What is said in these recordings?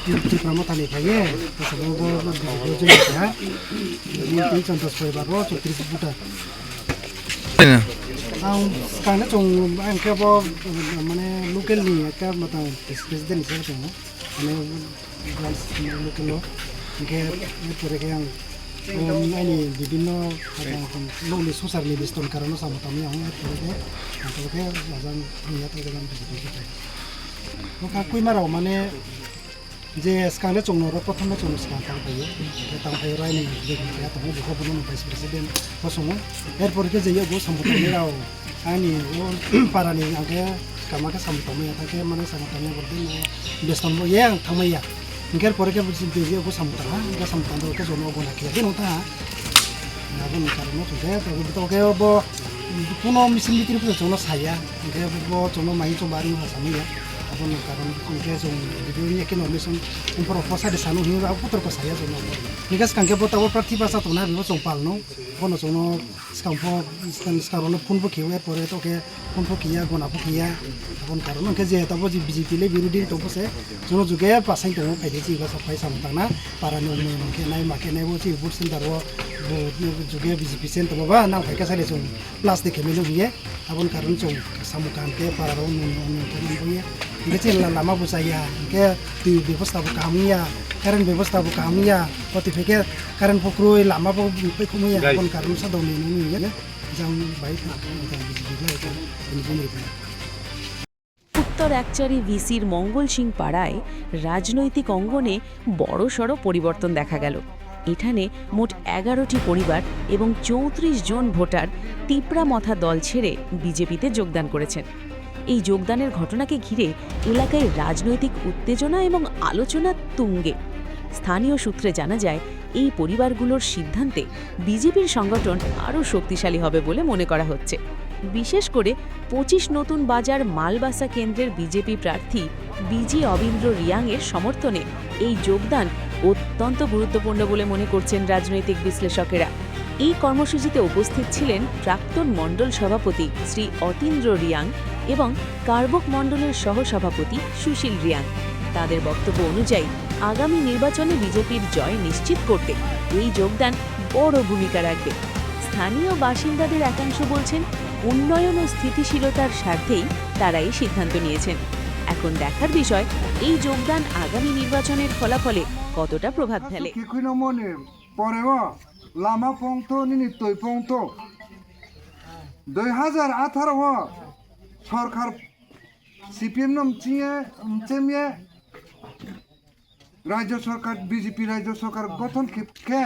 ত্রিপুরা মতানি থাকে BJP Santos Prebaro to Triputa. Kind of I'm capable locally, a cab president, local local any বিভিন্ন লোকলি social মিডিয়ার কারণে সামতামি আমি তারপরে আজান ইয়াতে গেলাম কাকুই মারাও মানে যে স্কালে চংনর প্রথমে চং স্কাল তাংপাইयो তাংপাইयो রাইনি যে তাংও বকো বনো ভাইস প্রেসিডেন্ট বসङो এরপরে যে ইयो সামতামি রাও আনি ও পারানি আগে কামাকে সামতামি থাকে মানে সামতামি বলতে বেস্তন ইয়ে থামাইয়া Ingkar pore ke biji aku samutana, ke samutana ke jono aku nak kiai nota, aku nak karena tu saya, tapi betul ke bo, puno mesin bikin pun jono saya, ke bo jono main coba baru sama ya, aku nak karena ke jono video ni ke nomis un proposa de sanu ini aku terus saya jono, ni kas kan ke bo tahu praktik bahasa tu na, biasa sompal no, kono jono sekarang pun bo kiai pore tu ke pun bo kiai, aku nak kiai. Kon karena ke je tapo ji BJP le biru di topo se jono juga pasang tomo pede ji ga sapai samtana para no me ke nai ma ke nai bo ji bur sen darwo bo juga BJP sen tomo ba na ka sale jong plastik ke melo biye abon karena jong samukan ke para ro no ke biye ini chen lama bo saya ke di ব্যবস্থা bo kami ya karen ব্যবস্থা bo kami ya potifike karen pokroi lama bo pe kumu ya kon karena sa doni ni ya jang baik na jang BJP le ini bumi উত্তর একচারি ভিসির মঙ্গল সিং পাড়ায় রাজনৈতিক অঙ্গনে বড়সড় পরিবর্তন দেখা গেল। এখানে মোট ১১টি পরিবার এবং ৩৪ জন ভোটার তিপ্রামথা দল ছেড়ে বিজেপিতে যোগদান করেছেন। এই যোগদানের ঘটনাকে ঘিরে এলাকায় রাজনৈতিক উত্তেজনা এবং আলোচনা তুঙ্গে। স্থানীয় সূত্রে জানা যায় এই পরিবারগুলোর সিদ্ধান্তে বিজেপির সংগঠন আরও শক্তিশালী হবে বলে মনে করা হচ্ছে। বিশেষ করে ২৫ নতুন বাজার মালবাসা কেন্দ্রের বিজেপি প্রার্থী বিজি অবিন্দ্র রিয়াংয়ের সমর্থনে এই যোগদান অত্যন্ত গুরুত্বপূর্ণ বলে মনে করছেন রাজনৈতিক বিশ্লেষকেরা। এই কর্মসূচিতে উপস্থিত ছিলেন প্রাক্তন মণ্ডল সভাপতি শ্রী অতীন্দ্র রিয়াং এবং কার্বক মণ্ডলের সহসভাপতি সুশীল রিয়াং। তাদের বক্তব্য অনুযায়ী আগামী নির্বাচনে বিজেপির জয় নিশ্চিত করতে এই যোগদান বড় ভূমিকা রাখবে। স্থানীয় বাসিন্দাদের একাংশ বলছেন উন্নয়ন ও স্থিতিশীলতার স্বার্থেই তারা এই সিদ্ধান্ত নিয়েছেন। এখন দেখার বিষয় এই যোগদান আগামী নির্বাচনের ফলাফলে কতটা প্রভাব ফেলে। লামা পংথ নিতই পংথ 2018 সরকার সিপিএম নাম চেমিয়ে রাজ্য সরকার বিজেপি রাজ্য সরকার গঠন কে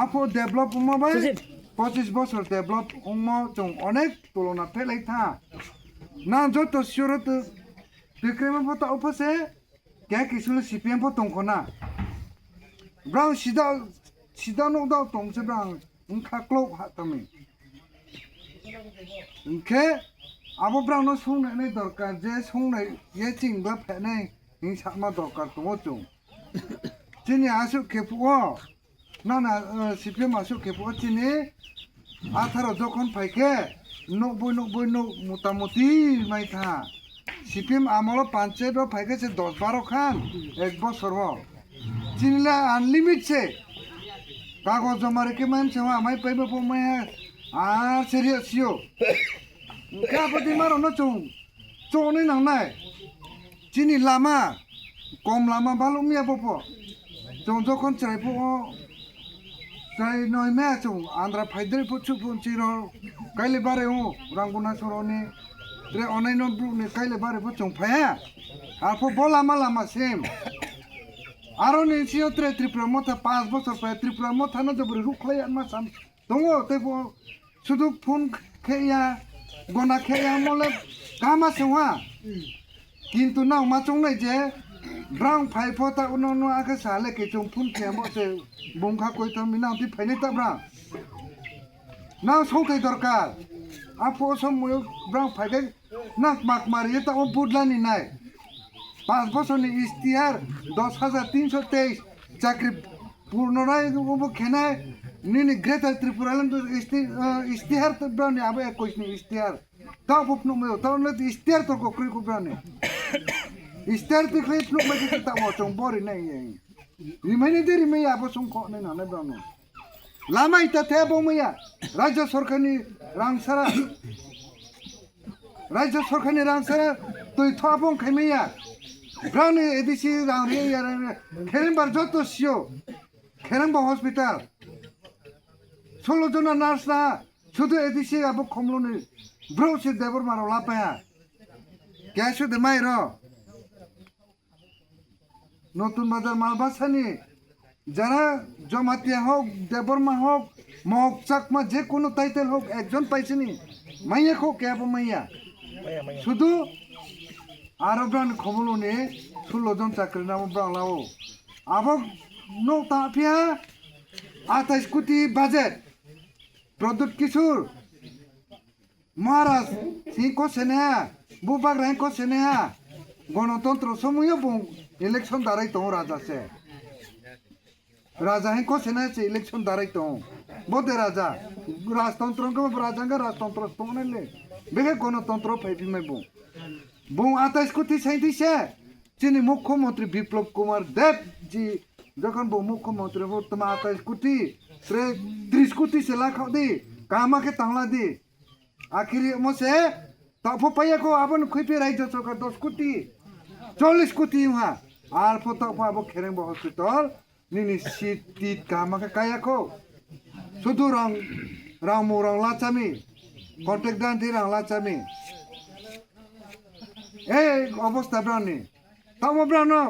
আপো ডেভেলপ উমাবাই 25 বছর ডেভেলপ উমা জং অনেক তুলনা ফেলাই থা না যত শিরত বিক্রম ফটো উপসে কে কিছু সিপিএম ফটো না ব্রাউ সিদা নকদাও তংসে ব্রাং উনখা ক্লক হাতমি উনখে আবো ব্রাউনো সংনাই দরকার যে সংনাই ইয়ে চিংবা ফেনাই হিংসামা দরকার দङ जों दिनै आसु खेपुओ না সিপিএম আসু খেপুओ दिनै 18 যখন ফাইকে 90 মোটামুটি মাইথা সিপিএম আমল পঞ্চায়েত ফাইকে 10-12 খান এক বছর দিনলা আনলিমিট সে কাগজ জমা রেখে মানছে আমায় পাইবে পমায় আর সিরিয়াসিও কাবদি মারো না চৌনে নাংনাই চিনি লামা কম লামা ভালো মিয়া পপো যখন চাইবো চাই নয় মে আন্ধ্রা ফাইদারি পুচু পুঞ্চির কাইলে বারে রাঙ্গুনা সরনি রে অনাইন ব্রুকনি কাইলে বারে পুচং ফায়া আর পো লামা সেম আরো নিচিও ত্রিপুরা মথা 5 বছর পায় ত্রিপুরা মথা না জবরি রুখলাই আর মাসাম দङ তেবো শুধু ফোন খেয়া গনা খেয়া মলে কামা সেওয়া কিন্তু নাও মাচং নাই যে ব্রাং ফাই ফটা উনো আকে সালে কে চং ফুন খেমো সে বংখা কইতো মিনা দি ফাইনে তাব্রা নাও সংখাই দরকার আপো সময় ব্রাং ফাইকে নাক মাক মারি তা ও বুদলানি নাই 5 বছরনি ইস্তিহার 10,323 চাকরি পূর্ণরায় খেনায় নিনি গ্রেটার ত্রিপুরাল্যান্ড ইস্তিহার তো ব্রাউনি আবে 21 নি ইস্তিহার তাও পপনো মে তাও না ইস্তিহার তো কোকরি কো brownie Istar ti khlip pluk ma ki ta mo chong bori nai yang. Rimai ni de rimai abo song kho nai na na brano. Lama ita the bo maya. Rajya sarkarni rang sara. Rajya sarkarni rang sara toi thapong khaimaya. Brano edisi rang re ya khereng bar joto sio. Khereng ba hospital. 16 জনা nurse না শুধু এদিকে আবো খমলনি ব্রোসে দেবর মারো লাপায়া cashew দে মাইর নতুন বাজার মালবাসানি যারা জমাতিয়া হোক দেবরমা হোক মহক চাকমা যে কোনো টাইটেল হোক একজন পাইছেনি মাইয়া খো ক্যাব মাইয়া শুধু আরো ব্রান খমলনি 16 জন চাকরি নাম ব্রালাও আবো নো তাপিয়া 28 কোটি বাজেট প্রদুত কিশোর মহারাজ সিংহ সেনা বুবাগ রেঙ্ক সেনা গণতন্ত্র সময় বুং ইলেকশন দাঁড়াই তো রাজাছে রাজা হেঙ্ক সেনা আছে ইলেকশন দাঁড়াই তো বোধে রাজা রাজতন্ত্র রাজাঙ্গা রাজতন্ত্র তো নাইলে বেগে গণতন্ত্র ফাইফিমাই বুং বুং 28 কোটি সাইদিছে যিনি মুখ্যমন্ত্রী বিপ্লব কুমার দেব জি যখন বউ মুখ্যমন্ত্রী বর্তমান 28 কোটি 30 কোটি সে লাখ দি কামাকে তাংলা দি আখিরি মসে তফো পাইয়াকো আবন খুইপে রাজ্য সরকার 10 কোটি 40 কোটি হা আর ফতফা আবো খেরেং হসপিটাল নিনি সিটি কামাকে কায়াকো শুধু রং রামু রং লাচামি কন্ট্রাক্ট দান্তি রং লাচামি এই অবস্থা ব্রানি তামো ব্রানো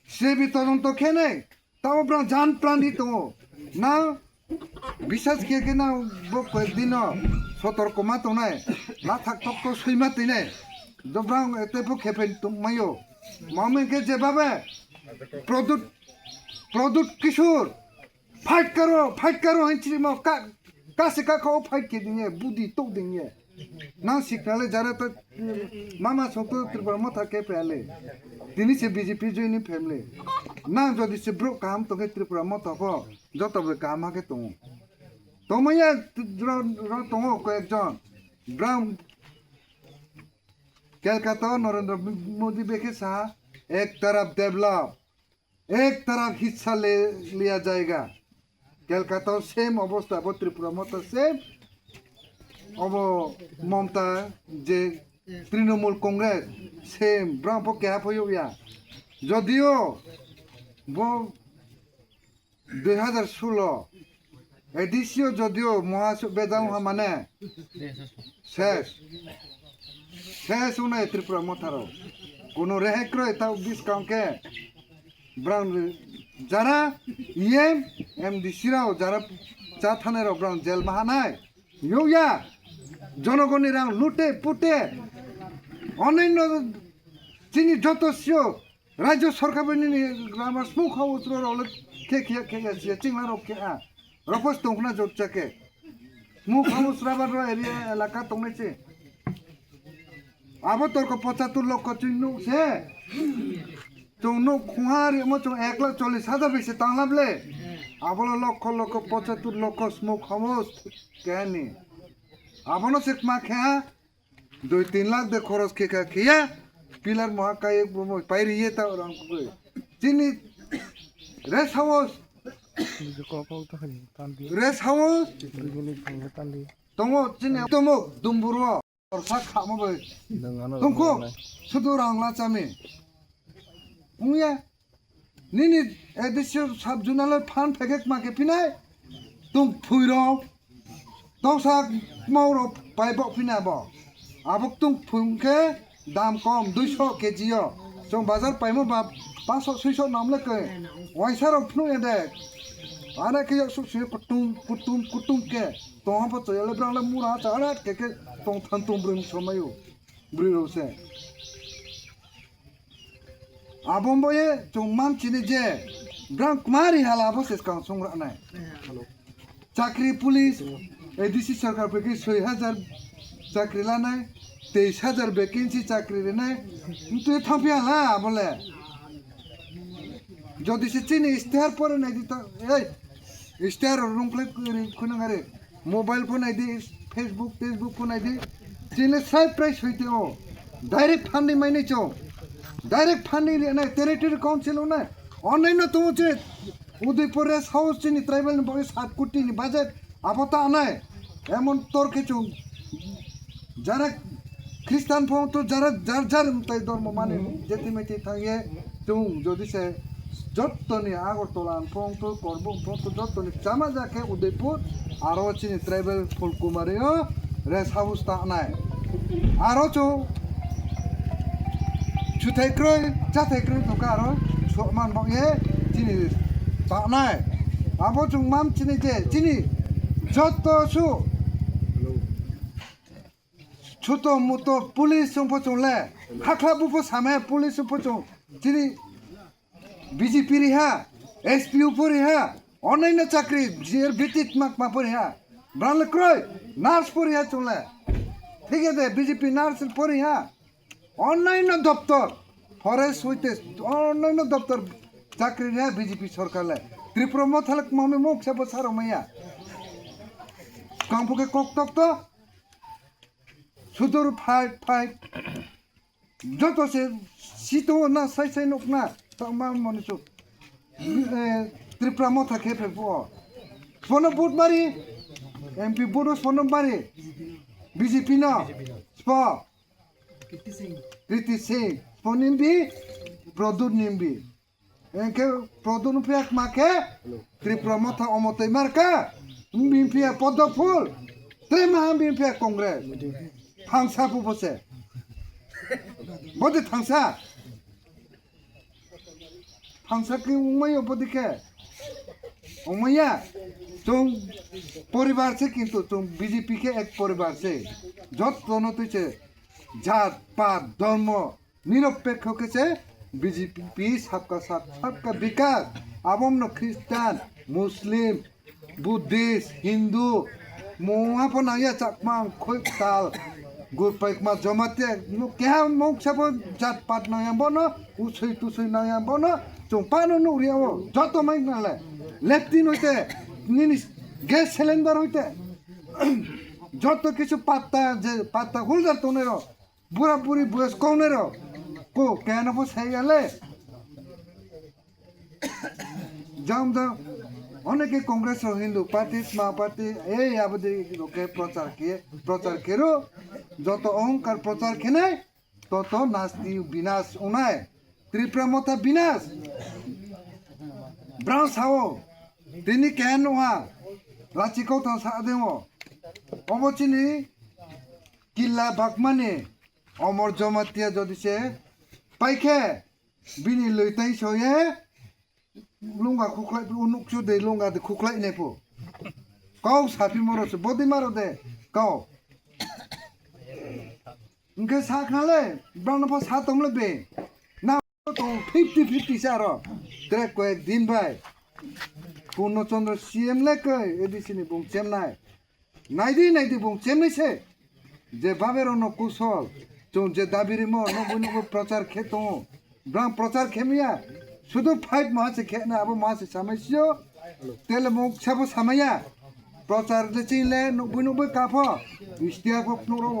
সে তদন্ত খেয়ে তাও প্রাণ জান প্রাণী তো না বিশ্বাস খেয়ে না কয়েকদিন সতর্ক মাতো নাই না থাকতো তো সইমাতে নাই দব্রাং এতে খেপে তোমায়ও মামিকে যেভাবে প্রদুত কিশোর ফাইট কারো হয়েছি কাছে কাকা ফাইট কে দিয়ে বুদ্ধি তো দিয়ে না শিখনালে যারা তো মামা সত ত্রিপুরা মথা কে পেলে তিনি সে বিজেপি জয়নি ফ্যামিলি না যদি সে ব্রো কাম তোকে ত্রিপুরা মত হব যত কাম আগে তো তোমাইয়া তো কয়েকজন ব্রাউন कलकत्ता नरेंद्र मोदी बेके साहा एक तरफ डेवलप एक तरफ हिस्सा लिया जाएगा कलकत्ता सेम अवस्था अब त्रिपुरा मत सेम अब ममता जे तृणमूल कांग्रेस सेम ब्राह्मण क्या होया যদিও 2016 এডিসিও যদিও মহাসু বেদাং মানে শেষ উনাই ত্রিপুরা মথারো কোনো রেহেক্র তাও ডিসকাউন্টকে ব্রাউন যারা এমডিসি রাও যারা চা থানের ব্রাউন জেল মাহানায় ইয়া জনগণের রাং লুটে পুটে অন্যান্য যিনি যত সিও রাজ্য সরকার আমার স্মুখ হাউস খেয়ে চিংলা খেয়া রপস দংনা জোরচাকে স্মুখ হাউস রাবার এরিয়া এলাকা দংনেছে আবার তোর 75 লক্ষ চিহ্ন সে চৌন খুঁহারি মো 1,40,000 বেশি তাংলাবলে আবার লক্ষ লক্ষ 75 লক্ষ স্মুখ হাউস কেনি আবারও সে মা খেয়া 2-3 লাখ দে খরচ খেয়া পিলার মহাকায় পাইরিয়ে তা যিনি রেস্ট হাউস দङ যিনি দङ দুম্বুর অর্থাৎ খামাবে দংখো শুধু রাংলা চামে উইয়া নিনি এদিসে সাব জুনালে ফান ফেকেক মাকে পিনাই তুম ফুইরো দংসা মাউরো পাইব পিনাব আবক তুম ফুংকে দাম কম 200 কেজিও जों बाजार पाइमो 500-600 नामले के वाइसारो फनु एदे आरे के सुसु कुटुम के तोहा प चले ब्रांले मुरा चारा के तों थान तुम ब्रिम समायो ब्रिरोसे आबोंबोये जों मानचिनि जे ब्रां कुमारी हाला बसेस का संग्रा नाय चाकरी पुलिस एडीसी सरकार पे 6000 चाकरी लानाय 23,000 वैकेंसी चाकरी रे तो थापिया ला बोले যদি সে চিনি ইস্তাহার পরে নাই দিত এই ইস্তাহার রুমপ্লে খুনাগারে মোবাইল ফোন আইদি ফেসবুক ফোন আইদি চিনে সাই প্রাইস হইতে ও ডাইরেক্ট ফান্ডিং মাইনে চো ডাইরেক্ট ফান্ডিং না টেরিটরি কাউন্সিল না অন্যান্য তো হচ্ছে উদয়পুরে সাউথ চিনি ট্রাইবেল 7 কোটি বাজেট আপতা আনায় এমন তোর কিছু যারা খ্রিস্টান তো যারা যার যার তাই ধর্ম মানে যেতে মেতে থাকে তুম যদি সে যতনি আগরতলা তো করব তো যতনি জামা যাকে উদয়পুর আরো চিনি ট্রাইবেল ফুলকুমারিও রেস হাউস তা আনায় আরো চো 주택을 자택을 도가로 소만 먹에 지니 다나이 아버 중맘 지니제 지니 저또수 주도 무도 पुलिस सं포종래 하클라부포 사매 पुलिस सं포종 지니 बीजेपी रिहा एसपीयू परिहा অন্যান্য চাকরি জির ভিত্তিক মাকমা পরিহা ব্রাল ক্রয় নার্স পরিহা চলে ঠিক আছে বিজেপি নার্স পরিহা অন্যান্য দপ্তর ফরেস্ট হইতে অন্যান্য দপ্তর চাকরি নেয় বিজেপি সরকারে ত্রিপুরা মথালক মামে মুখ সে বসার মাইয়া কাম্পুকে কক তক্ত সুদূর ফাইট যত সে শীত না সাই সাই নক না মা মনে চুপ ত্রিপুরা মথা খেপে স্বর্ণ বুধবারি এমপি বুধ স্বর্ণবারি বিজেপি না স্প Kriti Singh, Ponimbi, Produt Nimbi. Enke Produt Nupiak Make, Tripramota Omote Marka, Bimpia Podopul, Tremahan Bimpia Congress, Tangsa Pupose. Body Tangsa Tangsa ki Umaya Bodike Umaya, तुम परिवार से किंतु तुम बीजेपी के एक परिवार से जो दोनों तुझे जात पात धर्म निरपेक्ष के से बीजेपी सबका साथ सबका विकास अब हम लोग ख्रिस्टान मुस्लिम बुद्धिस्ट हिंदू मुँह पर नया चकमा खोई ताल गुरपाइक मा जमाते क्या मुख सब जात पात नया बनो उसई तुसई नया बनो तुम पानो नुरिया वो जो तो मैं नाले लेफ्टिन होते निनिस गैस सिलेंडर होते जो तो किसी पाता हुलदार तो नेरो बुरा बुरी बयस कौनेरो को क्या ना वो सही गले जाम दा অনেক কংগ্রেস হিন্দু পার্টি মা পার্টি এই আবদি লোকে প্রচার কেরো যত অহংকার প্রচার খেনে তত নাস্তি বিনাশ উনায় ত্রিপুরা মতা বিনাশ ব্রাউন সাও তিনি কেন ওয়া রাচিকো তো সাদেম অবচিনি কিল্লা বাকমানে অমর জমাতিয়া যদি সে পাইখে বিনি লইতাই সয়ে লুঙ্গা খুখলাই উনুকসু দে লুঙ্গা দে খুখলাই নেপো কাউ সাফি মরছে বদি মারো দে কাউ ইনকে সাখালে ব্রাউনপা সাতমলে বে না তো 50-50 সারো ট্রেক কয়েক দিন ভাই পূর্ণচন্দ্র সিএম লেকে এডিসিনি বুং চেমনাই নাইদি বুং চেমনাইছে যে বাবের অন্য কুশল চুন যে দাবিরি মো নবুনবু প্রচার খেতো ব্রাউন প্রচার খেমিয়া শুধু 5 মাসে খেনা আবো মাসে সামাইছো তেলে মুখ সাবো সামাইয়া প্রচার যে চিনলে নবুনবু কাফো ইস্তিয়ার ফপনুরো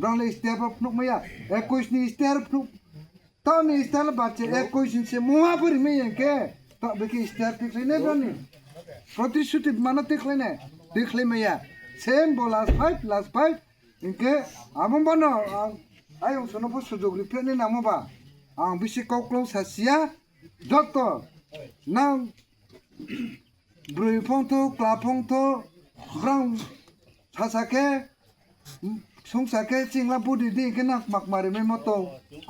ব্রাউন ইস্তিয়ার ফপনুমাইয়া 21 নি ইস্তিয়ার ফপনু তানি ইস্তিয়ার বাচ্চা 21 সে মুহাপুরি মেয়েকে তা বেকি ইস্তিয়ার দেখলে নে ব্রানি প্রতিশ্রুতি মানা দেখলে মেয়া সেম বলাস 5 লাস্ট 5 ইনকে আমন বানো আয়ো সনপো সুযোগ রিফেনে নামবা আং বিসি কক্লো সাসিয়া যত না ব্রুই ফংতো ক্লাফংতো ব্রাউন সাসাকে সংসাকে চিংলা বুদি দি কেনা মাকমারি মে মতো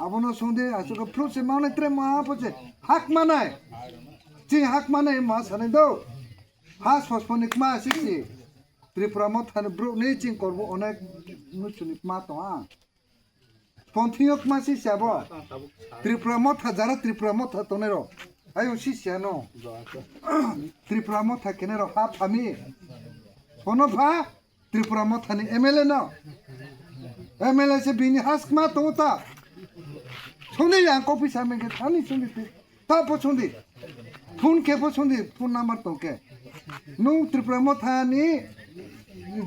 আবনো সন্ধে আসুক ফ্রুসে মানে ট্রে মা পছে হাক মানায় চিং হাক মানায় মা সানে দো হাস ফসফনিক মা সিসি ত্রিপুরা মথান ব্রু নে চিং করব অনেক নুচুনিক মা তো আ পন্থিয়ক মা সিসাব ত্রিপুরা মথা যারা ত্রিপুরা মথা তনেরো আয়ো সিসানো ত্রিপুরা মথা কেনেরো হা ফামি পনফা ত্রিপুরা মথানি এমএলএ না এমএলএ সে বিনি হাস মা তোতা শুনি আং কপি সামেকে থানি শুনি তা পছন্দি ফোন কে পছন্দি ফোন নাম্বার তোকে নু ত্রিপুরা মথানি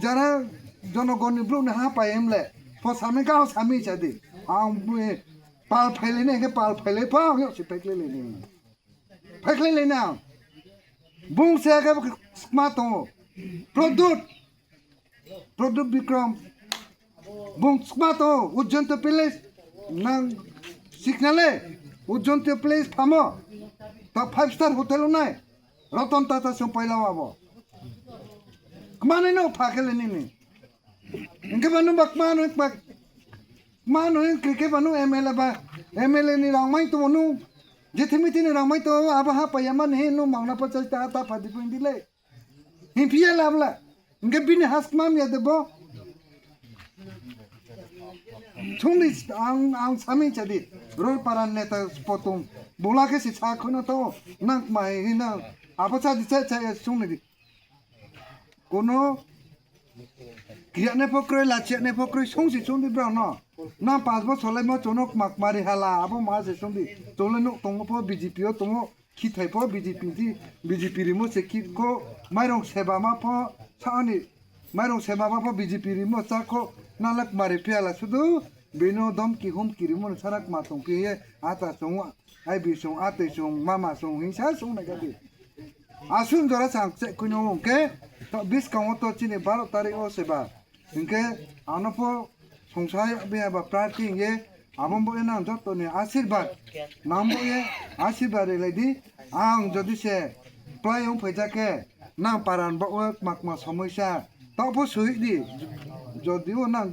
যারা জনগণ ব্রু না পাই এমলে ফসামে গাও Sami চাদি ang pal phai le ne ke pal phai le pa yo si phai le ne phai le na bung se ke smart to product bikram bung smart to ujon to place nang signale ujon to place phamo ta 5-star hotel nai ratan tata sum paila abo kmane no phakele ni ni inke banu bak manu ke banu MLA ni rang mai to nu jethimiti ni rang mai to aba ha payaman he no mangna pa chal ta phadi pin dile hin pia labla inke bin has mam ya debo chungni ang sami chadi roi paran neta spotum bola ke si cha khono to nang mai hina aba cha di cha chungni di kono kia ne pokroy la che ne pokroy songsi songdi bra no na pas bo solai mo chonok mak mari hala abo ma se songdi toleno tongo po BJP o tongo ki thai po BJP rimo se ki ko mairong seba ma po saani mairong seba ma po BJP rimo cha ko nalak mari piala sudu beno dom ki hom ki rimo sarak ma tong pi ata song ai bi song ate song mama song hinsa song na gadi asun jora sang che kuno ke to bis ka to chini 12 tarik o seba inke anopo songsai be ba prati ye amon bo na jot to ne ashirwad nambo ye ashirwad ledi ang jodi se playong phaja ke na paran bo makma samosa to bo sui di jodi o na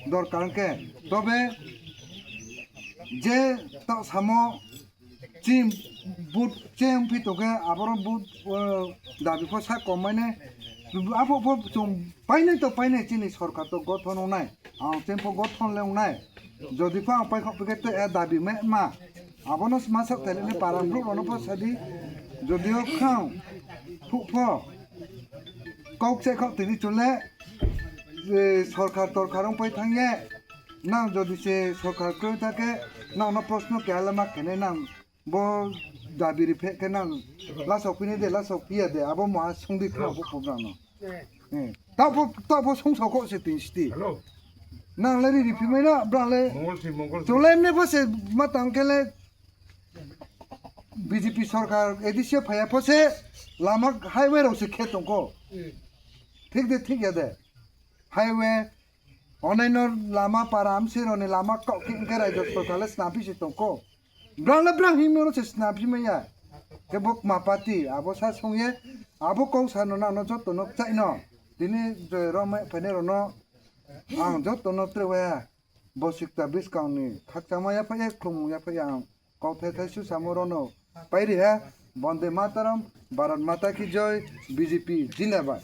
dorkar ke tobe je to samo chim but chem pitoke aboro but dabi ko sa komane abo chung paine to paine chini sarkar to gothon onai ang tempo gothon leong nai jodi pa pai khop ke te dabi me ma abono masak tele ne param ro ono po sadi jodi o khang phu pho kok che khop tini chule sarkar torkarong pai thangye nang jodi se sarkar ko take na ono proshno ke alama kene nang bo dabi ri phe ke nang la sok pini de la sok pia de abo ma songdi khna bo program no tapo song sok ko se tin sti nang le ri pi mai na bra le to le ne bo se ma tang ke le BJP sarkar edisya phaya phose lama highway ro se khe tong ko ঠিক ya de highway onainor lama param se ro ne lama ko ke ra jo sarkar snapi se tong ko bra himno se snapi maya ke bok mapati abo sa songye abo ko sa no na no jot no chai no dini ro mai phane ro no ang jot no trewa bosikta biskaun ni khakcha maya pha ek khum ya pha yang ko the the su samoro no pairi ha bande mataram bharat mata ki joy BJP जिंदाबाद